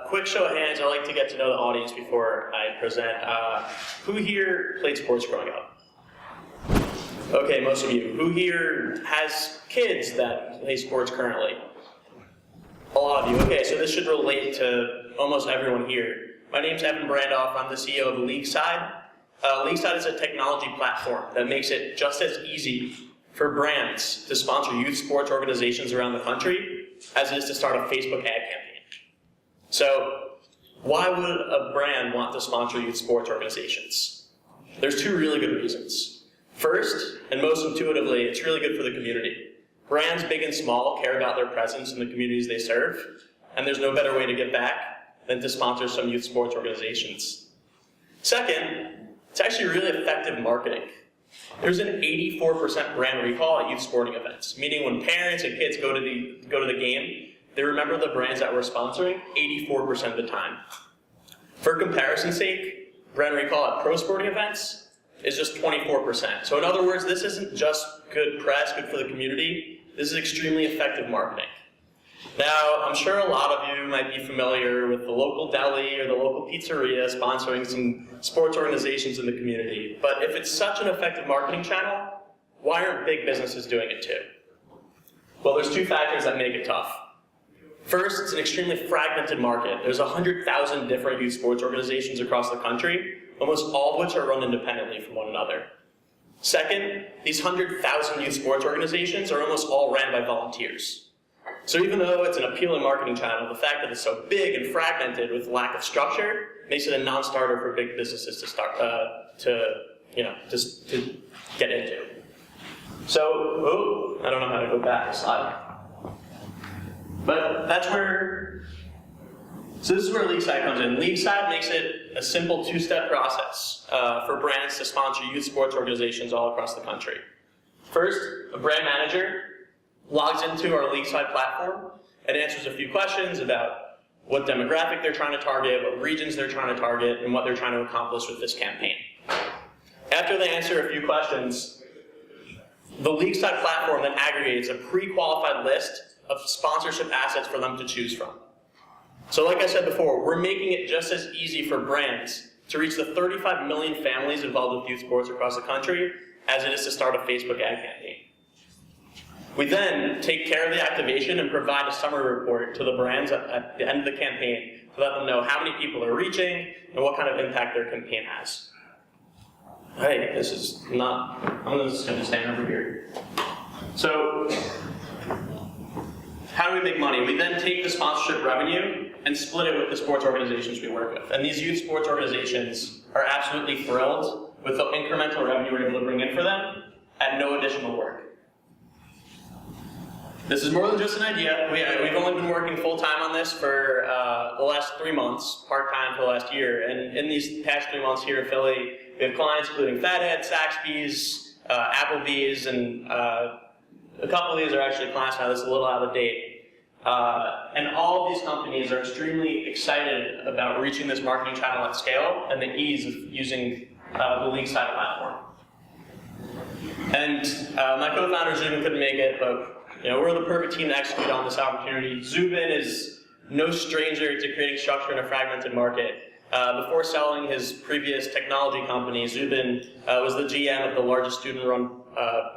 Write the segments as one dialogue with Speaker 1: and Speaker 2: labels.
Speaker 1: Quick show of hands, I like to get to know the audience before I present. Who here played sports growing up? Okay, most of you. Who here has kids that play sports currently? A lot of you. Okay, so this should relate to almost everyone here. My name's Evan Branoff. I'm the CEO of LeagueSide. LeagueSide is a technology platform that makes it just as easy for brands to sponsor youth sports organizations around the country as it is to start a Facebook ad campaign. So, why would a brand want to sponsor youth sports organizations? There's two really good reasons. First, and most intuitively, it's really good for the community. Brands big and small care about their presence in the communities they serve, and there's no better way to give back than to sponsor some youth sports organizations. Second, it's actually really effective marketing. There's an 84% brand recall at youth sporting events, meaning when parents and kids go to the game, they remember the brands that we're sponsoring 84% of the time. For comparison's sake, brand recall at pro sporting events is just 24%. So in other words, this isn't just good press, good for the community. This is extremely effective marketing. Now, I'm sure a lot of you might be familiar with the local deli or the local pizzeria sponsoring some sports organizations in the community. But if it's such an effective marketing channel, why aren't big businesses doing it too? Well, there's two factors that make it tough. First, it's an extremely fragmented market. There's 100,000 different youth sports organizations across the country, almost all of which are run independently from one another. Second, these 100,000 youth sports organizations are almost all ran by volunteers. So even though it's an appealing marketing channel, the fact that it's so big and fragmented with lack of structure makes it a non-starter for big businesses to get into. So, I don't know how to go back a slide. But so this is where LeagueSide comes in. LeagueSide makes it a simple two-step process for brands to sponsor youth sports organizations all across the country. First, a brand manager logs into our LeagueSide platform and answers a few questions about what demographic they're trying to target, what regions they're trying to target, and what they're trying to accomplish with this campaign. After they answer a few questions, the LeagueSide platform then aggregates a pre-qualified list of sponsorship assets for them to choose from. So like I said before, we're making it just as easy for brands to reach the 35 million families involved with youth sports across the country as it is to start a Facebook ad campaign. We then take care of the activation and provide a summary report to the brands at the end of the campaign to let them know how many people are reaching and what kind of impact their campaign has. Hey, I'm just going to stand over here. So, how do we make money? We then take the sponsorship revenue and split it with the sports organizations we work with. And these youth sports organizations are absolutely thrilled with the incremental revenue we're able to bring in for them at no additional work. This is more than just an idea. We've only been working full-time on this for the last 3 months, part-time for the last year. And in these past 3 months here in Philly, we have clients including Fathead, Saxby's, Applebee's, and a couple of these are actually clients now that's a little out of date. And all of these companies are extremely excited about reaching this marketing channel at scale and the ease of using the LeagueSide platform. And my co-founder Zubin couldn't make it, but we're the perfect team to execute on this opportunity. Zubin is no stranger to creating structure in a fragmented market. Before selling his previous technology company, Zubin was the GM of the largest student-run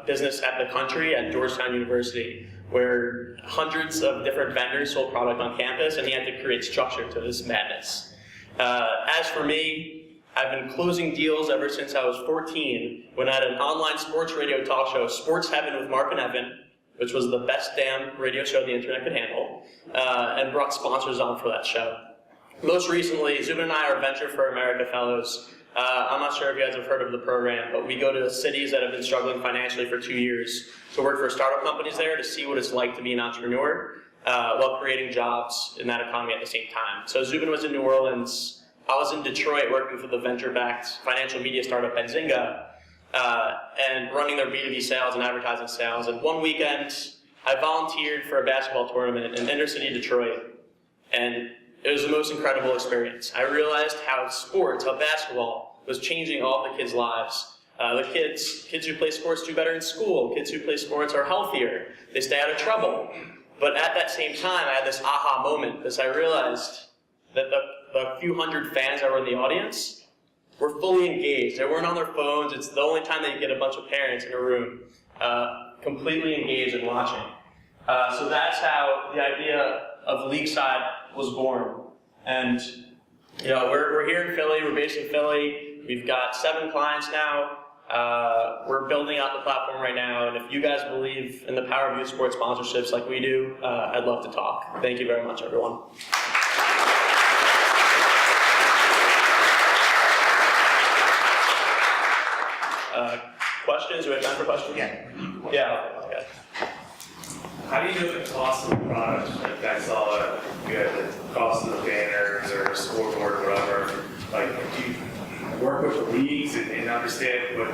Speaker 1: business at the country at Georgetown University, where hundreds of different vendors sold product on campus, and he had to create structure to this madness. As for me, I've been closing deals ever since I was 14, when I had an online sports radio talk show, Sports Heaven with Mark and Evan, which was the best damn radio show the internet could handle, and brought sponsors on for that show. Most recently, Zubin and I are Venture for America Fellows. I'm not sure if you guys have heard of the program, but we go to cities that have been struggling financially for 2 years to work for startup companies there to see what it's like to be an entrepreneur while creating jobs in that economy at the same time. So Zubin was in New Orleans. I was in Detroit working for the venture-backed financial media startup Benzinga and running their B2B sales and advertising sales. And one weekend, I volunteered for a basketball tournament in inner city Detroit, and it was the most incredible experience. I realized how basketball was changing all of the kids' lives. The kids who play sports do better in school. Kids who play sports are healthier. They stay out of trouble. But at that same time, I had this aha moment, I realized that the few hundred fans that were in the audience were fully engaged. They weren't on their phones. It's the only time that you get a bunch of parents in a room completely engaged and watching. So that's how the idea of LeagueSide was born. And we're here in Philly. We're based in Philly. We've got 7 clients now. We're building out the platform right now, and if you guys believe in the power of youth sports sponsorships like we do, I'd love to talk. Thank you very much, everyone. Questions? Do we have time for questions? Yeah. Okay.
Speaker 2: How do you know the cost of the product? Like that's all you have the cost of the banners or scoreboard or whatever. Like, do you work with the leagues and understand what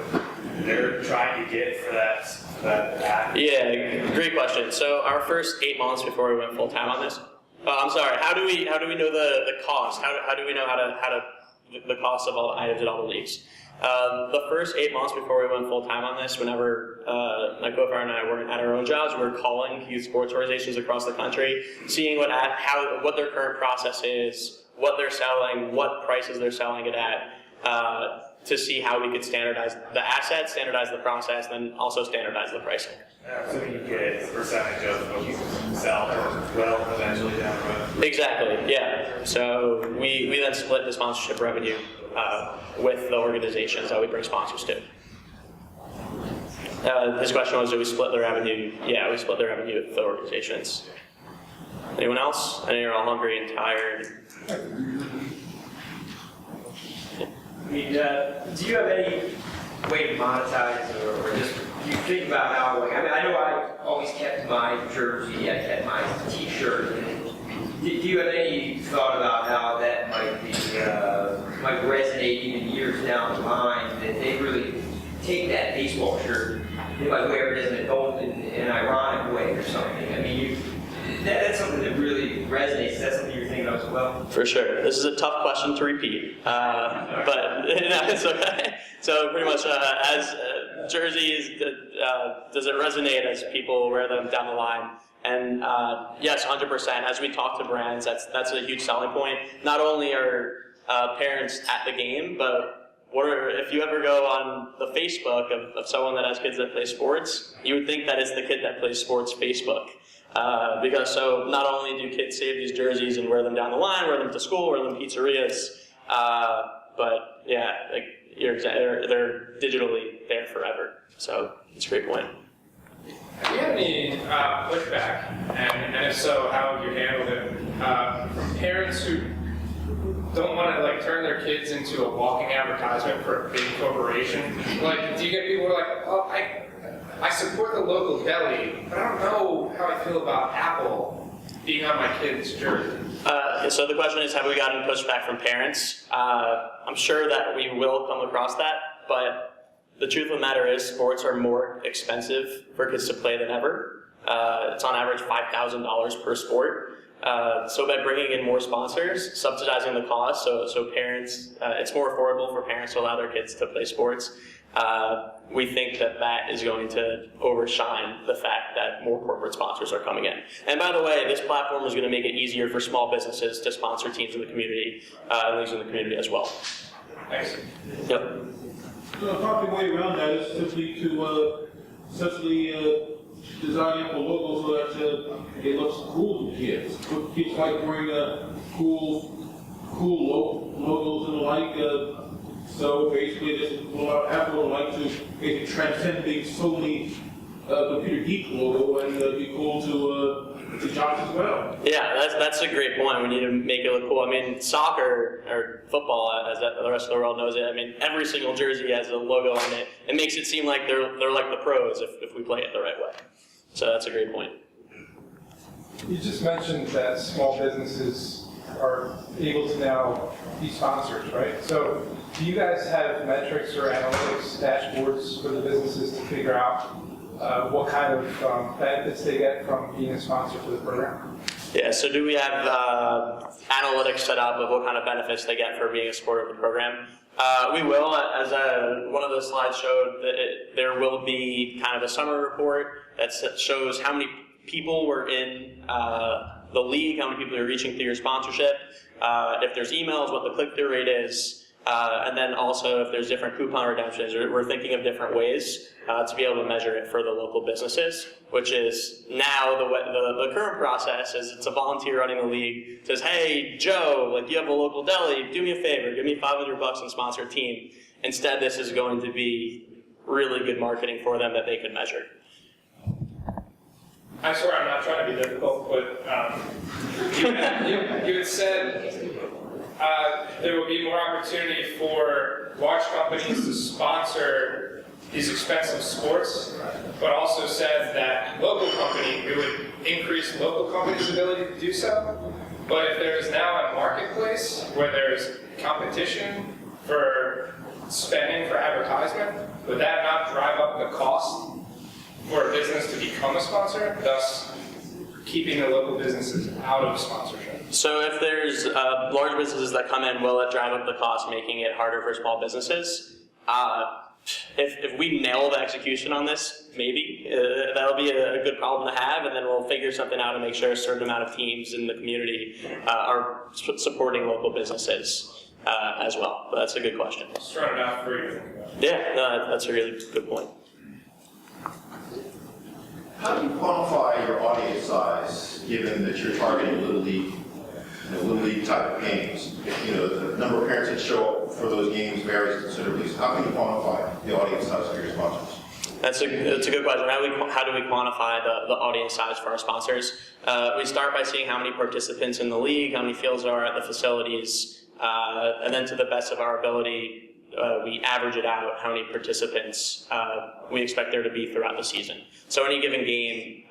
Speaker 2: they're trying to get for that app?
Speaker 1: Yeah, great question. So our first 8 months before we went full time on this. I'm sorry. How do we know the cost? How do we know how to the cost of all the items at all the leagues? The first 8 months before we went full time on this, whenever my co-founder and I were at our own jobs, we were calling youth sports organizations across the country, seeing what their current process is, what they're selling, what prices they're selling it at, to see how we could standardize the assets, standardize the process, and then also standardize the pricing.
Speaker 2: So you get a percentage of what you sell or will eventually down the road.
Speaker 1: Exactly, yeah. So we then split the sponsorship revenue with the organizations that we bring sponsors to. His question was, do we split the revenue? Yeah, we split the revenue with the organizations. Anyone else? I know you're all hungry and tired.
Speaker 3: I mean, do you have any way to monetize, or just do you think about how? Like, I mean, I know I always kept my jersey, I kept my T-shirt. Do you have any thought about how that might resonate even years down the line? That they really take that baseball shirt, they might wear it as an adult in an ironic way or something. I mean, that's something that really resonates. Is that something you're thinking of as well?
Speaker 1: For sure. This is a tough question to repeat, but it's okay. So pretty much, as jerseys, does it resonate as people wear them down the line? And yes, 100%. As we talk to brands, that's a huge selling point. Not only are parents at the game, but if you ever go on the Facebook of someone that has kids that play sports, you would think that is the kid that plays sports Facebook. Because so not only do kids save these jerseys and wear them down the line, wear them to school, wear them in pizzerias, but yeah, like they're digitally there forever. So it's a great point.
Speaker 4: Have you had any pushback, and if so, how have you handled it, from parents who don't want to turn their kids into a walking advertisement for a big corporation? Like, do you get people who are like, oh, I support the local deli, but I don't know how I feel about Apple being on my kid's jersey?
Speaker 1: So the question is, have we gotten pushback from parents? I'm sure that we will come across that, but the truth of the matter is sports are more expensive for kids to play than ever. It's on average $5,000 per sport. So by bringing in more sponsors, subsidizing the cost, so parents, it's more affordable for parents to allow their kids to play sports. We think that is going to overshine the fact that more corporate sponsors are coming in. And by the way, this platform is going to make it easier for small businesses to sponsor teams in the community, and leagues in the community as well.
Speaker 4: Thanks.
Speaker 1: Yep.
Speaker 5: So the proper way around that is simply to design up a logo so that it looks cool to kids. Kids like wearing cool logos and the like. So basically, this Apple would like to basically transcend being solely computer geek logo and be cool to jocks as well.
Speaker 1: Yeah, that's a great point. We need to make it look cool. I mean, soccer or football, as the rest of the world knows it. I mean, every single jersey has a logo on it. It makes it seem like they're like the pros if we play it the right way. So that's a great point.
Speaker 6: You just mentioned that small businesses are able to now be sponsors, right? So do you guys have metrics or analytics dashboards for the businesses to figure out what kind of benefits they get from being a sponsor for the program?
Speaker 1: Yeah, so do we have analytics set up of what kind of benefits they get for being a supporter of the program? We will, as one of the slides showed, there will be kind of a summary report that shows how many people were in the league, how many people you're reaching through your sponsorship, if there's emails, what the click-through rate is, and then also if there's different coupon redemptions. We're thinking of different ways to be able to measure it for the local businesses, which is now the current process is it's a volunteer running the league, says, hey, Joe, like you have a local deli, do me a favor, give me $500 and sponsor a team. Instead, this is going to be really good marketing for them that they could measure.
Speaker 4: I swear I'm not trying to be difficult, but you had said there would be more opportunity for large companies to sponsor these expensive sports, but also said that it would increase local companies' ability to do so. But if there is now a marketplace where there's competition for spending for advertisement, would that not drive up the cost for a business to become a sponsor, thus keeping the local businesses out of sponsorship?
Speaker 1: So if there's large businesses that come in, will it drive up the cost, making it harder for small businesses? If we nail the execution on this, maybe. That'll be a good problem to have, and then we'll figure something out to make sure a certain amount of teams in the community are supporting local businesses as well. But that's a good question.
Speaker 4: Just throwing it out for you to think about.
Speaker 1: Yeah, no, that's a really good point.
Speaker 7: How do you quantify your audience size, given that you're targeting Little League, Little League type of games? The number of parents that show up for those games varies considerably. So how can you quantify the audience size of your sponsors?
Speaker 1: That's a good question. How do we quantify the audience size for our sponsors? We start by seeing how many participants in the league, how many fields there are at the facilities, and then to the best of our ability, we average it out how many participants we expect there to be throughout the season. So any given game,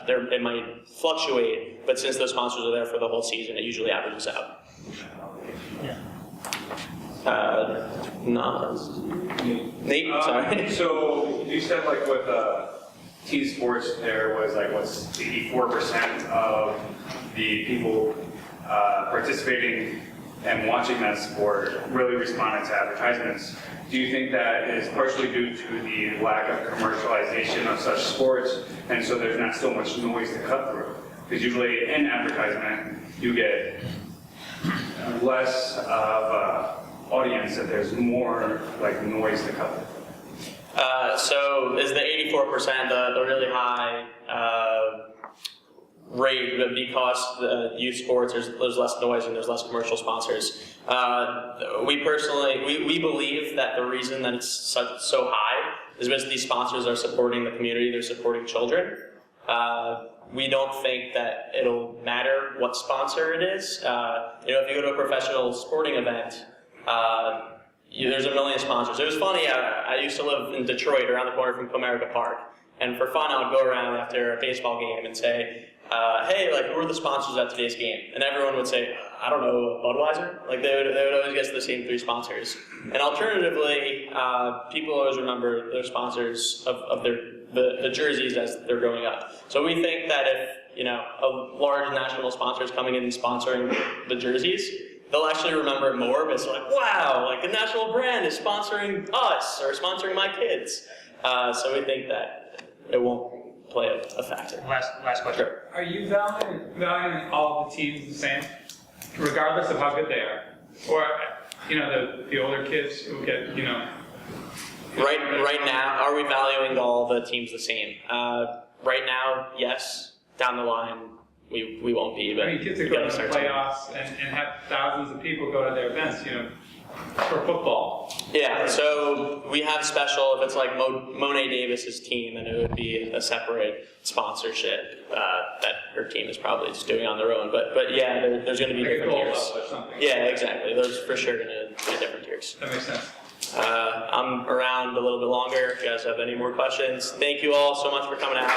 Speaker 1: it might fluctuate, but since those sponsors are there for the whole season, it usually averages out. Nate, sorry.
Speaker 8: So you said like with T Sports, there was like 84% of the people participating and watching that sport really responded to advertisements. Do you think that is partially due to the lack of commercialization of such sports, and so there's not so much noise to cut through? Because usually in advertisement, you get less of audience, that there's more like noise to cut through.
Speaker 1: So is the 84% the really high rate because youth sports, there's less noise and there's less commercial sponsors? We believe that the reason that it's so high is because these sponsors are supporting the community, they're supporting children. We don't think that it'll matter what sponsor it is. If you go to a professional sporting event, there's a million sponsors. It was funny, I used to live in Detroit, around the corner from Comerica Park, and for fun I would go around after a baseball game and say, hey, like, who are the sponsors at today's game? And everyone would say, I don't know, Budweiser? Like, they would always guess the same three sponsors. And alternatively, people always remember their sponsors of the jerseys as they're growing up. So we think that if, a large national sponsor is coming in and sponsoring the jerseys, they'll actually remember it more, but it's like, wow, like a national brand is sponsoring us or sponsoring my kids. So we think that it won't play a factor.
Speaker 9: Last question.
Speaker 1: Sure.
Speaker 9: Are you valuing all of the teams the same, regardless of how good they are? Or, the older kids who get,
Speaker 1: Right now, are we valuing all the teams the same? Right now, yes. Down the line, we won't be. But
Speaker 9: kids that go to the playoffs and have thousands of people go to their events, for football.
Speaker 1: Yeah, so we have special, if it's like Monet Davis's team, then it would be a separate sponsorship that her team is probably just doing on their own. But yeah, there's going to be
Speaker 9: Like
Speaker 1: different
Speaker 9: a gold
Speaker 1: tiers.
Speaker 9: level or something.
Speaker 1: Yeah, exactly. There's for sure going to be different tiers.
Speaker 9: That makes sense.
Speaker 1: I'm around a little bit longer if you guys have any more questions. Thank you all so much for coming out.